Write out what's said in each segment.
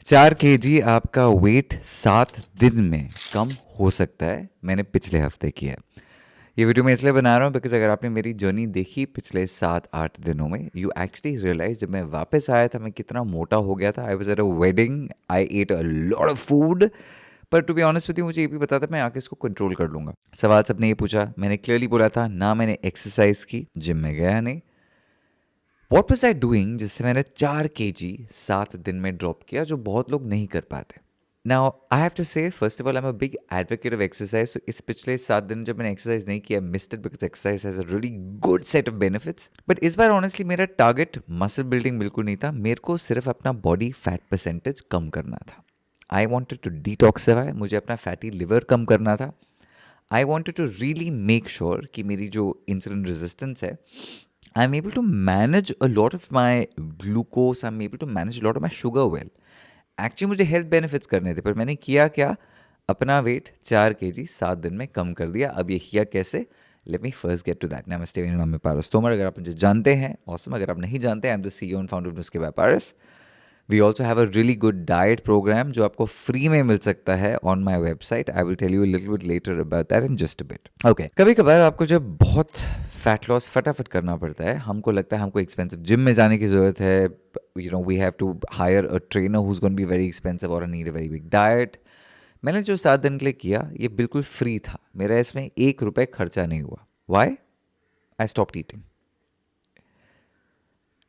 4 kg आपका wait 7 दिन में कम हो सकता है, मैंने पिछले हफ्ते किया है। ये वीडियो मैं इसलिए बना रहा हूँ बिकॉज अगर आपने मेरी जर्नी देखी पिछले 7-8 दिनों में, यू एक्चुअली रियलाइज जब मैं वापस आया था मैं कितना मोटा हो गया था। I was at a wedding, I ate a lot of food, पर to be honest with you मुझे ये भी पता था मैं आके इसको कंट्रोल कर लूँगा। सवाल सबने ये पूछा, मैंने क्लियरली बोला था ना, मैंने एक्सरसाइज की, जिम में गया नहीं। वॉट वॉज आई डूइंग जिससे मैंने 4 kg 7 दिन में ड्रॉप किया, जो बहुत लोग नहीं कर पाते। Now, I have to say, first of all, I'm a big advocate of exercise. So, इस पिछले 7 दिन जब मैंने एक्सरसाइज नहीं किया, missed it because exercise has a really good set of benefits. But इस बार honestly मेरा टारगेट मसल बिल्डिंग बिल्कुल नहीं था। मेरे को सिर्फ अपना बॉडी फैट परसेंटेज कम करना था। I wanted to detoxify, मुझे अपना फैटी लिवर कम करना था। I wanted to really make sure कि मेरी जो इंसुलिन रेजिस्टेंस है, I'm able to manage a lot of my glucose, I'm able to manage a lot of my sugar well. Actually मुझे health benefits करने थे, पर मैंने किया क्या, अपना वेट 4 kg 7 दिन में कम कर दिया। अब ये किया कैसे? Let me first get to that. नमस्ते, मेरा नाम है पारस तोमर। अगर आप मुझे जानते हैं ऑसम, अगर आप नहीं जानते, I am the CEO and founder of Nuskhe by Paras. We also have a really good diet programme जो आपको फ्री में मिल सकता है on my website. I will tell you little bit later about that in just a bit. Okay, कभी कभार आपको जब बहुत फैट लॉस फटाफट करना पड़ता है, हमको लगता है हमको एक्सपेंसिव जिम में जाने की ज़रूरत है, you know, we have to hire a trainer who's going to be very expensive or I need a very big diet. मैंने जो 7 दिन के लिए किया ये बिल्कुल फ्री था, मेरा इसमें 1 रुपए खर्चा नहीं हुआ। Why? I stopped eating.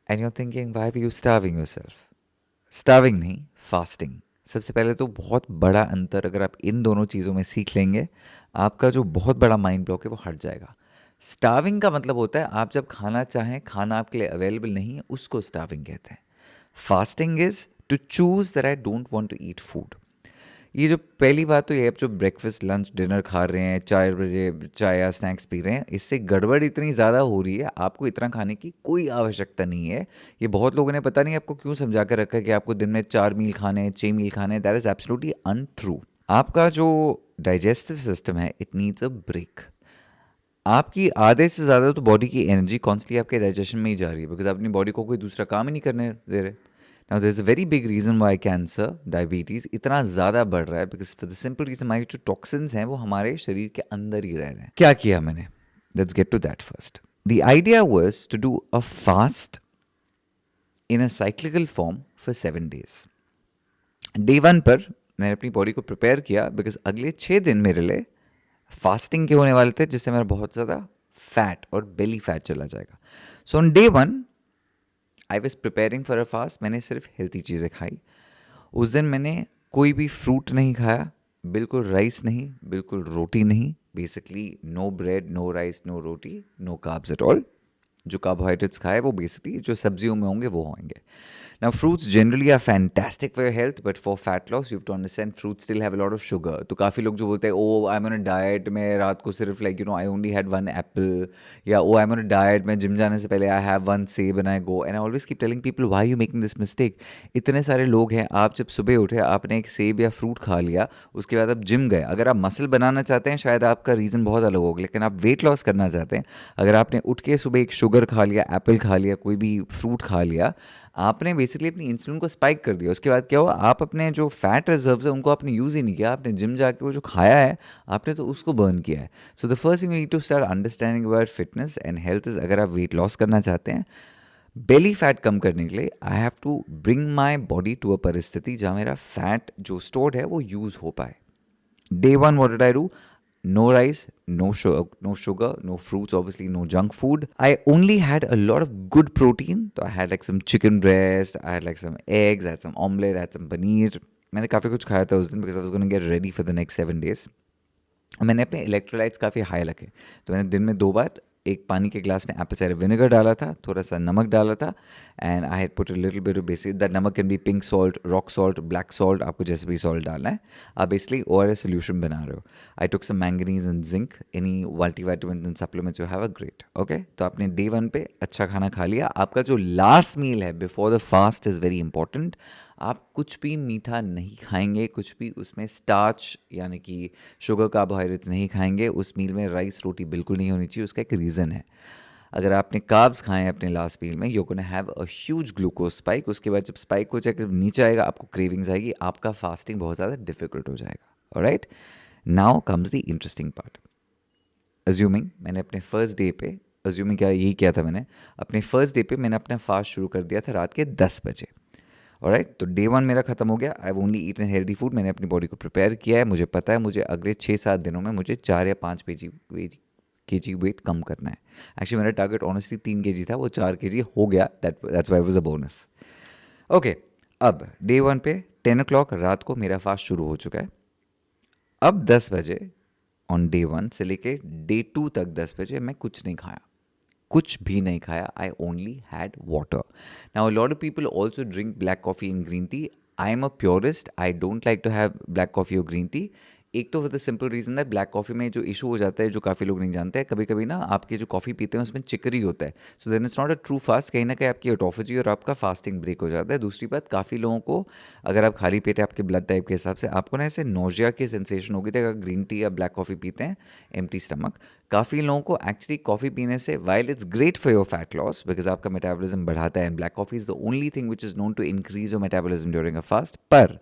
And you're thinking, why were you starving yourself? Starving नहीं, fasting. सबसे पहले तो बहुत बड़ा अंतर अगर आप इन दोनों चीज़ों में सीख लेंगे, आपका जो बहुत बड़ा माइंड ब्लॉक है वो हट जाएगा। स्टार्विंग का मतलब होता है आप जब खाना चाहें, खाना आपके लिए अवेलेबल नहीं है, उसको स्टार्विंग कहते हैं। Fasting is to choose that I don't want to eat food. ये जो पहली बात तो ये, आप जो ब्रेकफास्ट लंच डिनर खा रहे हैं, 4 बजे चाय या स्नैक्स पी रहे हैं, इससे गड़बड़ इतनी ज़्यादा हो रही है, आपको इतना खाने की कोई आवश्यकता नहीं है। ये बहुत लोगों ने पता नहीं आपको क्यों समझा कर रखा है कि आपको दिन में 4 मील खाने हैं, 6 मील खाने हैं। That is absolutely untrue. आपका जो डाइजेस्टिव सिस्टम है, इट नीड्स अ ब्रेक। आपकी आधे से ज़्यादा तो बॉडी की एनर्जी कॉन्स्टली आपके डाइजेशन में ही जा रही है, बिकॉज अपनी बॉडी को कोई दूसरा काम ही नहीं करने दे रहे। Now there is a very big reason why cancer, diabetes इतना ज़्यादा बढ़ रहा है, because for the simple reason हमारे जो टॉक्सिन्स हैं वो हमारे शरीर के अंदर ही रह रहे हैं। क्या किया मैंने? Let's get to that first. The idea was to do a fast in a cyclical form for 7 days। Day 1 पर मैंने अपनी बॉडी को प्रिपेयर किया, बिकॉज अगले 6 दिन मेरे लिए फास्टिंग के होने वाले थे, जिससे मेरा बहुत ज़्यादा फैट और बेली फैट चला जाएगा। So on day 1 I was preparing for a fast. मैंने सिर्फ हेल्थी चीज़ें खाई। उस दिन मैंने कोई भी फ्रूट नहीं खाया, बिल्कुल राइस नहीं, बिल्कुल रोटी नहीं। Basically no bread, no rice, no roti, no carbs at all. जो कार्बोहाइड्रेट्स खाए वो बेसिकली जो सब्जियों में होंगे वो होंगे। Now, fruits generally are fantastic for your health, but for fat loss, you have to understand fruits still have a lot of sugar. तो काफ़ी लोग जो बोलते हैं, oh, I'm on a diet, मैं रात को सिर्फ like, you know, I only had 1 apple, या oh, I'm on a diet, मैं जिम जाने से पहले I have 1 सेब and I go. And I always keep telling people, why are you making this mistake? इतने सारे लोग हैं, आप जब सुबह उठे, आपने एक सेब या फ्रूट खा लिया, उसके बाद आप जिम गए। अगर आप मसल बनाना चाहते हैं, शायद आपका रीज़न बहुत अलग होगा, लेकिन आप वेट लॉस करना चाहते हैं, अगर आपने उठ के सुबह एक शुगर खा लिया, एप्पल खा लिया, कोई भी फ्रूट खा लिया, आपने बेसिकली अपनी इंसुलिन को स्पाइक कर दिया। उसके बाद क्या हुआ, आप अपने जो फैट रिजर्व्स है उनको आपने यूज़ ही नहीं किया। आपने जिम जाके वो जो खाया है आपने तो उसको बर्न किया है। So the first thing you need to start understanding about fitness and health is, अगर आप वेट लॉस करना चाहते हैं, बेली फैट कम करने के लिए, I have to bring my body to a परिस्थिति जहाँ मेरा फैट जो स्टोर्ड है वो यूज़ हो पाए। Day 1, what did I do? No rice, no sugar, no fruits, obviously no junk food. I only had a lot of good protein. So I had like some chicken breast, I had like some eggs, I had some omelette, I had some paneer. मैंने काफ़ी कुछ खाया था उस दिन, because I was going to get ready for the next 7 days. मैंने अपने electrolytes काफ़ी हाई रखे, तो मैंने दिन में 2 बार एक पानी के ग्लास में एप्पल साइडर विनेगर डाला था, थोड़ा सा नमक डाला था, and I had put a little bit of basic, that namak can be pink salt, rock salt, black salt, आपको जैसे भी सॉल्ट डालना है। आप इसलिए ORS सोल्यूशन बना रहे हो। I took some manganese and zinc, any multivitamin and supplements you have a great. Okay, तो आपने डे 1 पे अच्छा खाना खा लिया। आपका जो लास्ट मील है before the fast is very important. आप कुछ भी मीठा नहीं खाएंगे, कुछ भी उसमें स्टार्च यानी कि शुगर कार्बोहाइड्रेट्स नहीं खाएंगे। उस मील में राइस रोटी बिल्कुल नहीं होनी चाहिए। उसका एक रीज़न है, अगर आपने कार्ब्स खाए हैं अपने लास्ट मील में, you gonna have a huge glucose spike. उसके बाद जब स्पाइक हो जाएगा, जब नीचे आएगा, आपको क्रेविंग्स आएगी, आपका फास्टिंग बहुत ज़्यादा डिफिकल्ट हो जाएगा। Alright, now comes the interesting part. Assuming मैंने अपने फर्स्ट डे पे, अज्यूमिंग क्या यही किया था मैंने, अपने फर्स्ट डे पे मैंने अपना फास्ट शुरू कर दिया था रात के 10 बजे। ऑलराइट, तो डे 1 मेरा खत्म हो गया। I only eaten healthy food. मैंने अपनी बॉडी को प्रिपेयर किया है, मुझे पता है मुझे अगले 6-7 दिनों में मुझे 4 या 5 केजी वेट कम करना है। एक्चुअली मेरा टारगेट ऑनेस्टली 3 केजी था, वो 4 केजी हो गया। That's why was a bonus. Okay, अब डे 1 पे 10 o'clock रात को मेरा फास्ट शुरू हो चुका है। अब 10 बजे ऑन डे 1 से लेके डे 2 तक 10 बजे मैं कुछ नहीं खाया, कुछ भी नहीं खाया। I only had water. Now a lot of people also drink black coffee in green tea. I am a purist, I don't like to have black coffee और ग्रीन टी। एक तो फॉर द सिंपल रीज़न है, black coffee में जो issue हो जाता है, जो काफ़ी लोग नहीं जानते हैं, कभी कभी ना आपके जो कॉफ़ी पीते हैं उसमें चिकरी होता है। So then it's not a true fast, कहीं ना कहीं आपकी ऑटोफेजी और आपका फास्टिंग ब्रेक हो जाता है। दूसरी बात, काफ़ी लोगों को अगर आप खाली पेट है, आपके ब्लड टाइप के हिसाब से आपको ना ऐसे नोजिया की सेंसेशन होगी थी अगर ग्रीन टी या ब्लैक कॉफ़ी पीते हैं एम्प्टी स्टमक। काफ़ी लोगों को एक्चुअली कॉफ़ी पीने से, while it's great for your fat loss because आपका मेटाबॉलिज्म बढ़ाता है, and black coffee is the only thing which is known to increase your metabolism during a fast, पर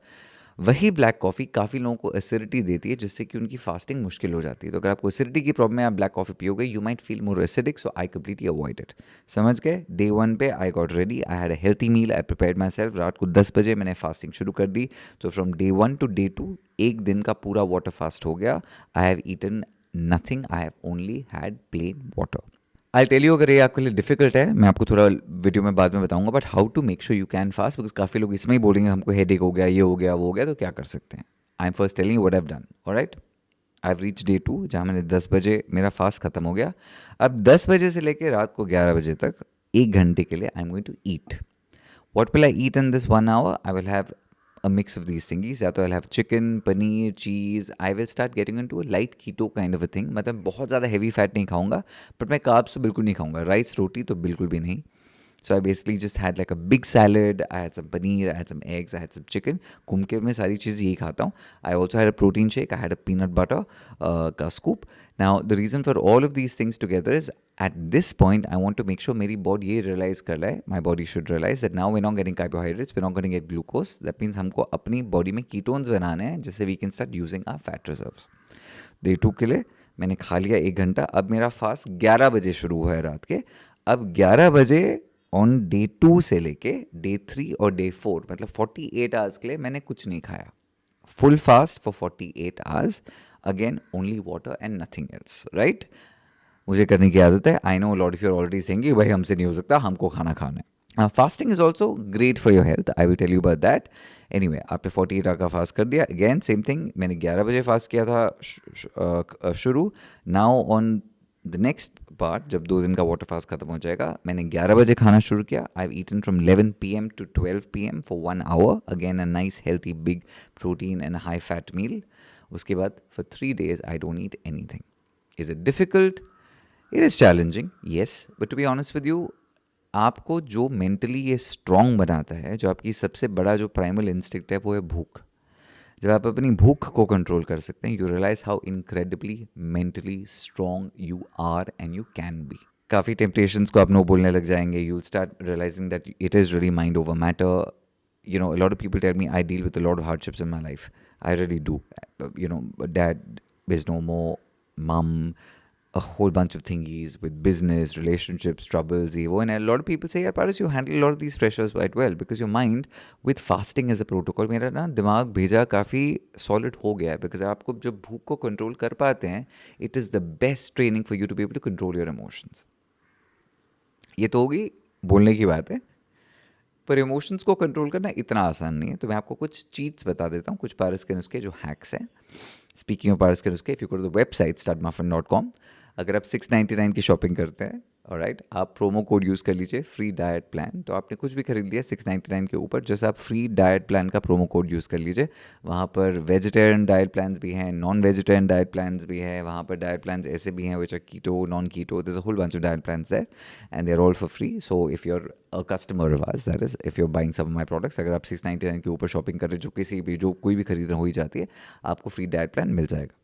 वही ब्लैक कॉफ़ी काफ़ी लोगों को एसिडिटी देती है, जिससे कि उनकी फास्टिंग मुश्किल हो जाती है। तो अगर आपको एसिडिटी की प्रॉब्लम है, आप ब्लैक कॉफ़ी पियोगे, you might feel more acidic, so I completely avoid it. समझ गए? डे 1 पे I got ready, I had a healthy meal, I prepared myself. रात को 10 बजे मैंने फास्टिंग शुरू कर दी। तो फ्रॉम डे 1 टू डे 2 एक दिन का पूरा वाटर फास्ट हो गया। I have eaten nothing, I have only had plain water. I tell you, अगर ये आपके लिए डिफिकल्ट है, मैं आपको थोड़ा वीडियो में बाद में बताऊंगा, but how to make sure you can fast, because काफ़ी लोग इसमें ही बोलेंगे हमको हेडेक हो गया, ये हो गया, वो हो गया, तो क्या कर सकते हैं। I am first telling you what I have done. Alright, I have reach day 2 जहाँ मैंने 10 बजे मेरा फास्ट खत्म हो गया। अब 10 बजे से लेकर रात को 11 बजे तक 1 घंटे के लिए I am going to eat. What will I eat in this 1 hour? I will have a mix of these thingies. या तो I'll have chicken, paneer, cheese. I will start getting into a light keto kind of a thing. मतलब बहुत ज़्यादा heavy fat नहीं खाऊंगा, but मैं carbs तो बिल्कुल नहीं खाऊंगा, राइस रोटी तो बिल्कुल भी नहीं। So I basically just had like a big salad. I had some paneer, I had some eggs, I had some chicken. घूम के मैं सारी चीज़ यही खाता हूँ. I also had a protein shake. I had a peanut butter का scoop. Now the reason for all of these things together is at this point I want to make sure मेरी body ये realize कर ले. My body should realize that now we're not getting carbohydrates, we're not going to get glucose. That means हमको अपनी body में ketones बनाने हैं, जिससे we can start using our fat reserves. Day 2 के लिए मैंने खा लिया 1 घंटा। अब मेरा फास्ट 11 बजे शुरू हुआ है रात के। अब 11 बजे ऑन डे 2 से लेके डे 3 और डे 4 मतलब 48 आवर्स के लिए मैंने कुछ नहीं खाया। Full fast for 48 hours, again only water and nothing else. Right, मुझे करने की आदत है। I know lot of you are already saying कि भाई हमसे नहीं हो सकता, हमको खाना खाना है। Fasting is also great for your health, I will tell you about that. Anyway, आपने 48 आवर का फास्ट कर दिया। अगेन सेम थिंग, मैंने 11 बजे फास्ट किया था शुरू। Now on the next part, जब 2 दिन का वाटर फास्ट खत्म हो जाएगा, मैंने 11 बजे खाना शुरू किया। I have eaten from 11 PM to 12 PM for 1 hour, again a nice healthy big protein and high fat meal. उसके बाद for 3 days I don't eat anything. Is it difficult? It is challenging, yes, but to be honest with you, आपको जो mentally ये strong बनाता है, जो आपकी सबसे बड़ा जो प्राइमल इंस्टिंक्ट है, वो है भूख। जब आप अपनी भूख को कंट्रोल कर सकते हैं, you realise how incredibly mentally strong you are and you can be. काफ़ी टेम्पटेशंस को आप नो बोलने लग जाएंगे। You will start realising that it is really mind over matter. You know, a lot of people tell me I deal with a lot of hardships in my life. I really do. You know, dad is no more, mom, a whole bunch of thingies with business, relationships, troubles, evo. And a lot of people say, yeah, Paras, you handle a lot of these pressures quite well because your mind with fasting as a protocol, मेरा ना दिमाग भेजा काफ़ी solid हो गया है, because आपको जब भूख को control कर पाते हैं, it is the best training for you to be able to control your emotions. ये तो होगी बोलने की बात है, पर इमोशंस को कंट्रोल करना इतना आसान नहीं है। तो मैं आपको कुछ चीट्स बता देता हूँ, कुछ पारस के नुस्खे जो हैक्स हैं। स्पीकिंग ऑफ पारस के नुस्खे, if you go to the website startmuffin.com, अगर आप 699 की शॉपिंग करते हैं, ऑलराइट, आप प्रोमो कोड यूज़ कर लीजिए फ्री डाइट प्लान। तो आपने कुछ भी खरीद लिया 699 के ऊपर, जैसे आप फ्री डाइट प्लान का प्रोमो कोड यूज़ कर लीजिए। वहाँ पर वेजिटेरियन डाइट प्लान्स भी हैं, नॉन वेजिटेरियन डाइट प्लान्स भी हैं। वहाँ पर डाइट प्लान्स ऐसे भी हैं which are keto, non keto, there is a whole bunch of diet plans there and they are all for free. So if you are a customer of us, that is if you are buying some of my products, अगर आप 699 के ऊपर shopping कर रहे, जो किसी भी, जो कोई भी खरीदना हो ही जाती है, आपको फ्री डाइट प्लान मिल जाएगा।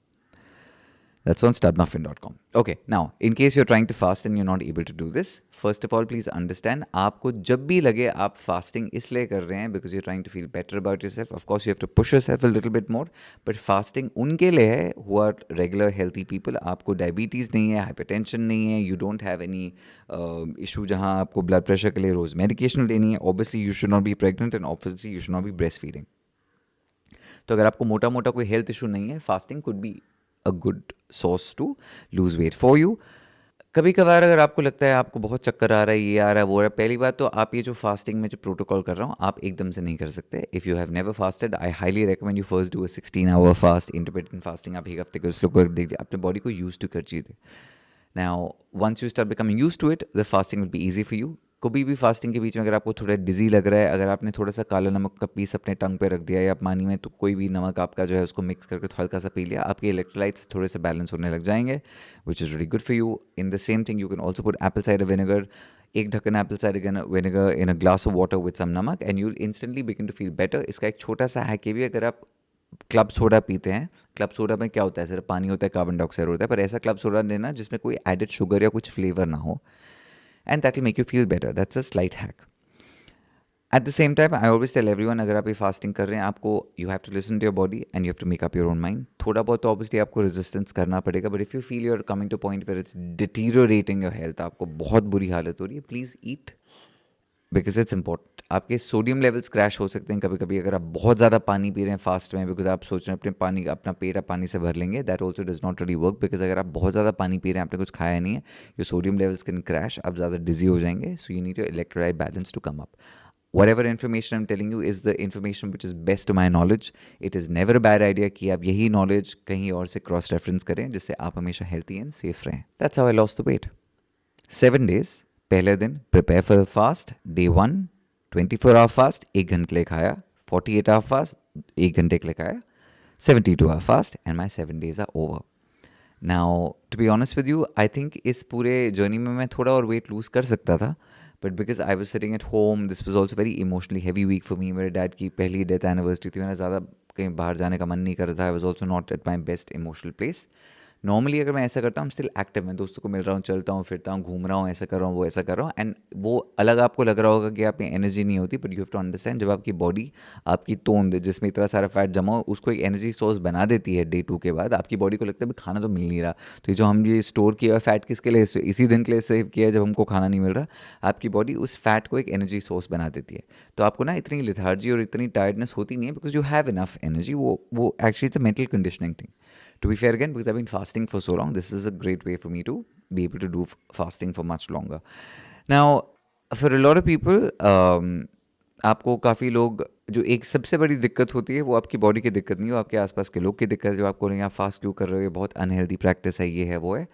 That's on startmuffin.com. Okay, now, in case you're trying to fast and you're not able to do this, first of all, please understand, आपको जब भी लगे आप fasting इसलिए कर रहे हैं because you're trying to feel better about yourself. Of course, you have to push yourself a little bit more, but fasting उनके लिए है who are regular healthy people. आपको diabetes नहीं है, hypertension नहीं है, you don't have any issue जहाँ आपको blood pressure के लिए रोज़ medication लेनी है. Obviously, you should not be pregnant and obviously, you should not be breastfeeding. तो अगर आपको मोटा मोटा कोई हेल्थ इशू नहीं है, fasting could be a good source to lose weight for you. कभी कभार अगर आपको लगता है आपको बहुत चक्कर आ रहा है, ये आ रहा है, वो आ रहा है, पहली बात तो आप ये जो फास्टिंग में जो प्रोटोकॉल कर रहा हूँ आप एकदम से नहीं कर सकते. If you have never fasted, I highly recommend you first do a 16 hour fast, intermittent fasting. आप एक हफ्ते के स्लो कर दीजिए, अपने बॉडी को यूज टू कर चीज़ें. Now once you start becoming use to it, the fasting will be easy for you. कभी भी फास्टिंग के बीच में अगर आपको थोड़ा डिजी लग रहा है, अगर आपने थोड़ा सा काला नमक का पीस अपने टंग पे रख दिया या पानी में, तो कोई भी नमक आपका जो है उसको मिक्स करके हल्का सा पी लिया, आपके इलेक्ट्रोलाइट्स थोड़े से बैलेंस होने लग जाएंगे, which is very good for you. In the same thing you can also put apple cider vinegar, एक ढक्कन apple cider vinegar in a glass of water with some namak and you will instantly begin to feel better. इसका एक छोटा सा hack भी, अगर आप club soda पीते हैं, क्लब सोडा में क्या होता है, सिर्फ पानी होता है, कार्बन डाइऑक्साइड होता है, पर ऐसा क्लब सोडा लेना जिसमें कोई एडेड शुगर या कुछ फ्लेवर ना हो, and that will make you feel better. That's a slight hack. At the same time, I always tell everyone, अगर आप ये फास्टिंग कर रहे हैं, आपको you have to listen to your body and you have to make up your own mind. थोड़ा बहुत तो obviously आपको resistance करना पड़ेगा, but if you feel you're coming to a point where it's deteriorating your health, आपको बहुत बुरी हालत हो रही है, please eat because it's important. आपके सोडियम लेवल्स क्रैश हो सकते हैं कभी कभी अगर आप बहुत ज़्यादा पानी पी रहे हैं फास्ट में, बिकॉज आप सोच रहे हैं अपना पेट आप पानी से भर लेंगे. That also does not really work, because अगर आप बहुत ज़्यादा पानी पी रहे हैं, आपने कुछ खाया नहीं है, your sodium levels can crash, आप ज़्यादा डिजी हो जाएंगे. So you need your electrolyte balance to come up. Whatever information I'm telling you is the information which is best to my knowledge. It is never a bad idea कि आप यही knowledge कहीं और से cross reference करें जिससे आप हमेशा healthy and safe रहें. That's how I lost the weight. 7 days. पहले दिन prepare for the fast. Day 1 24 hour fast, 1 घंटे के लिए खाया. 48 आवर फास्ट, 1 घंटे के लिए खाया. 72 hour fast and my 7 days are over. Now to be honest with you, I think इस पूरे जर्नी में मैं थोड़ा और वेट लूज़ कर सकता था, but because I was sitting at home, this was also very emotionally heavy week for me. मेरे डैड की पहली डेथ एनिवर्सरी थी, मेरा ज़्यादा कहीं बाहर जाने का मन नहीं कर रहा था. I was also not at my best emotional place. Normally अगर मैं ऐसा करता हूँ, स्टिल एक्टिव, मैं दोस्तों को मिल रहा हूँ, चलता हूँ, फिरता हूँ, घूम रहा हूँ, ऐसा कर रहा हूँ, वो ऐसा कर रहा हूँ, एंड वो अलग आपको लग रहा होगा कि आप में एनर्जी नहीं होती, but you have to understand, जब आपकी बॉडी आपकी तोंद जिसमें इतना सारा फैट जमा हो उसको एक एनर्जी सोर्स बना देती है, डे 2 के बाद आपकी बॉडी को लगता है खाना तो मिल नहीं रहा, तो ये जो हम ये स्टोर किया हुआ फैट किसके लिए, इसी दिन के लिए सेव किया है जब हमको खाना नहीं मिल रहा, आपकी बॉडी उस फैट को एक एनर्जी सोर्स बना देती है. तो आपको ना इतनी लिथार्जी और इतनी टायर्डनेस होती नहीं है, because you have enough energy. वो actually it's a mental conditioning thing. To be fair again, because I've been fasting for so long, this is a great way for me to be able to do fasting for much longer. Now, for a lot of people, आपको काफ़ी लोग, जो एक सबसे बड़ी दिक्कत होती है वो आपकी बॉडी की दिक्कत नहीं, वो आपके आसपास के लोग की दिक्कत है, जो आपको यहाँ फास्ट क्यों कर रहे हो, ये बहुत अनहेल्दी प्रैक्टिस है, ये है, वो है.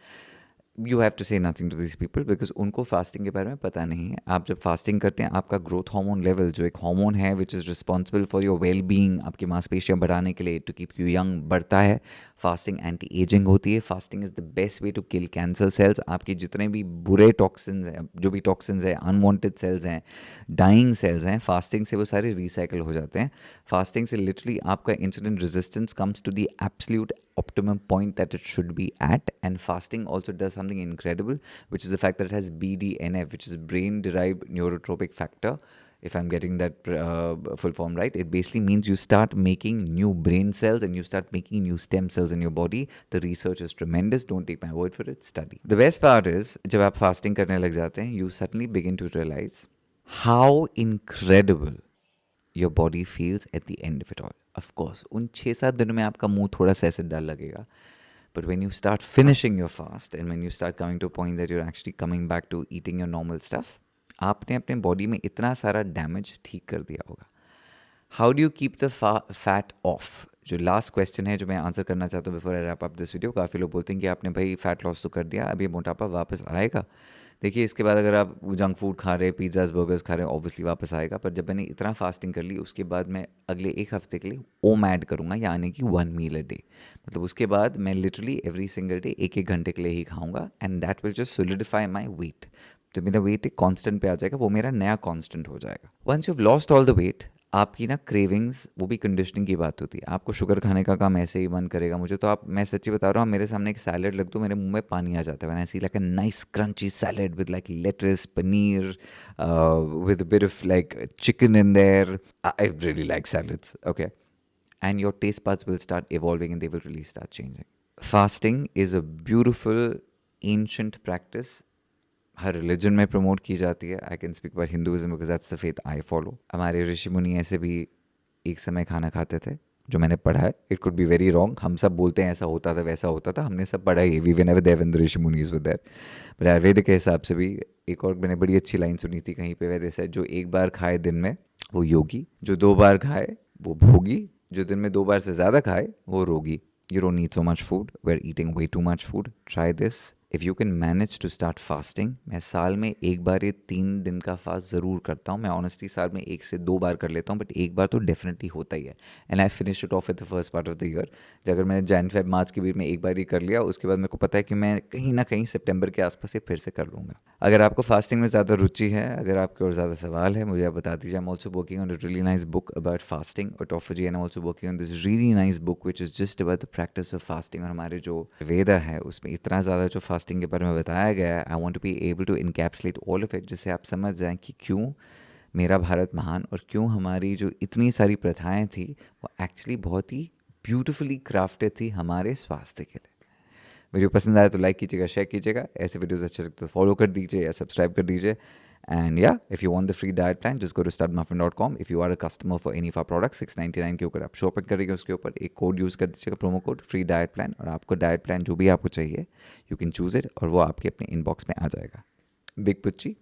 You have to say nothing to this people, because उनको फास्टिंग के बारे में पता नहीं है. आप जब फास्टिंग करते हैं, आपका ग्रोथ हार्मोन लेवल, जो एक हार्मोन है which is responsible for your well being, आपकी मांसपेशियां बढ़ाने के लिए, टू कीप यू यंग, बढ़ता है. फास्टिंग एंटी एजिंग होती है. Fasting is the best way to kill cancer cells. आपके जितने भी बुरे टॉक्सिन्स हैं, जो भी टॉक्सिन्स हैं, अनवांटेड सेल्स हैं, डाइंग सेल्स हैं, फास्टिंग से वो सारे रिसाइकिल हो जाते हैं. फास्टिंग से लिटरली आपका insulin resistance comes to the absolute optimum point that it should be at. And fasting also does something incredible, which is the fact that it has BDNF, which is brain derived neurotropic factor, if I'm getting that full form right. It basically means you start making new brain cells and you start making new stem cells in your body. The research is tremendous. Don't take my word for it, study. The best part is, जब आप fasting करने लग जाते हैं, you suddenly begin to realize how incredible your body feels at the end of it all. Of course, उन 6-7 दिनों में आपका मुंह थोड़ा सा ऐसे डर लगेगा. But when you start finishing your fast and when you start coming to a point that you're actually coming back to eating your normal stuff, आपने अपने बॉडी में इतना सारा डैमेज ठीक कर दिया होगा. How do you keep the fat off? जो लास्ट क्वेश्चन है जो मैं आंसर करना चाहता हूँ before I wrap up this video. काफ़ी लोग बोलते हैं कि आपने भाई फैट लॉस तो कर दिया, अब ये मोटापा वापस आएगा. देखिए, इसके बाद अगर आप जंक फूड खा रहे हैं, पिज़्ज़ाज बर्गर्स खा रहे हैं, ऑब्वियसली वापस आएगा. पर जब मैंने इतना फास्टिंग कर ली, उसके बाद मैं अगले 1 हफ्ते के लिए ओम ऐड करूँगा, यानी कि 1 मील अ डे. मतलब उसके बाद मैं लिटरली एवरी सिंगल डे 1-1 घंटे के लिए ही खाऊंगा, and that will just solidify my weight. तो मेरा वेट एक कांस्टेंट पे आ जाएगा, वो मेरा नया कांस्टेंट हो जाएगा. Once you have lost all the weight, आपकी ना क्रेविंग्स, वो भी कंडीशनिंग की बात होती है। आपको शुगर खाने का काम ऐसे ही मन करेगा मुझे, तो आप, मैं सच्ची बता रहा हूँ, मेरे सामने एक सैलेड लग दो, मेरे मुंह में पानी आ जाता है। When I see like a nice crunchy salad with like lettuce, paneer, with bit of like chicken in there, I really like salads, okay, and your taste buds will start evolving and they will really start changing. Fasting is a beautiful ancient practice. Her religion में promote की जाती है. I can speak about Hinduism because that's the faith I follow. हमारे ऋषि मुनि ऐसे भी एक समय खाना खाते थे, जो मैंने पढ़ा है. It could be very wrong. हम सब बोलते हैं ऐसा होता था वैसा होता था, हमने सब पढ़ा ही. We were never there when the rishi munis were there. But Ayurveda के हिसाब से भी एक और मैंने बड़ी अच्छी लाइन सुनी थी कहीं पे, वैसे से, जो एक बार खाए दिन में वो योगी, जो 2 बार खाए वो भोगी, जो दिन में 2 बार से ज़्यादा खाए वो रोगी. You don't need so much food. We're eating way too much food. Try this. If you can manage to start fasting, मैं साल में एक बार ये 3 दिन का फास्ट ज़रूर करता हूँ. मैं ऑनेस्टली साल में 1 से 2 बार कर लेता हूँ, बट एक बार तो डेफिनेटली होता ही है. And I finish it of at the first part of the year. अगर मैंने जैन फेब मार्च के बीच में एक बार ही कर लिया, उसके बाद मेरे को पता है कि मैं कहीं ना कहीं सितंबर के आसपास से फिर से कर लूँगा. अगर आपको फास्टिंग में ज़्यादा रुचि है, अगर आपके और ज़्यादा सवाल है, मुझे आप बता दीजिए. I am also working on a really nice book about fasting, autophagy, and I am also working on this really nice book which is just about the practice of fasting. और हमारे जो वेदा है उसमें इतना ज़्यादा जो फास्टिंग के बारे में बताया गया है, I want to be able to encapsulate all of it, जिससे आप समझ जाएं कि क्यों मेरा भारत महान, और क्यों हमारी जो इतनी सारी प्रथाएं थी वो एक्चुअली बहुत ही ब्यूटिफुली क्राफ्टेड थी हमारे स्वास्थ्य के लिए. वीडियो पसंद आया तो लाइक कीजिएगा, शेयर कीजिएगा. ऐसे वीडियोस अच्छे लगते तो फॉलो कर दीजिए या सब्सक्राइब कर दीजिए. And yeah, if you want the free diet plan, just go to startmuffin.com. If you are a customer for any of our products, 699 के ऊपर आप शॉपिंग करेंगे, उसके ऊपर एक कोड यूज़ कर दीजिएगा, promo code free diet plan, और आपको डाइट प्लान जो भी आपको चाहिए यू कैन चूज़ इट, और वो आपके अपने इनबॉक्स में आ जाएगा. बिग पुच्ची.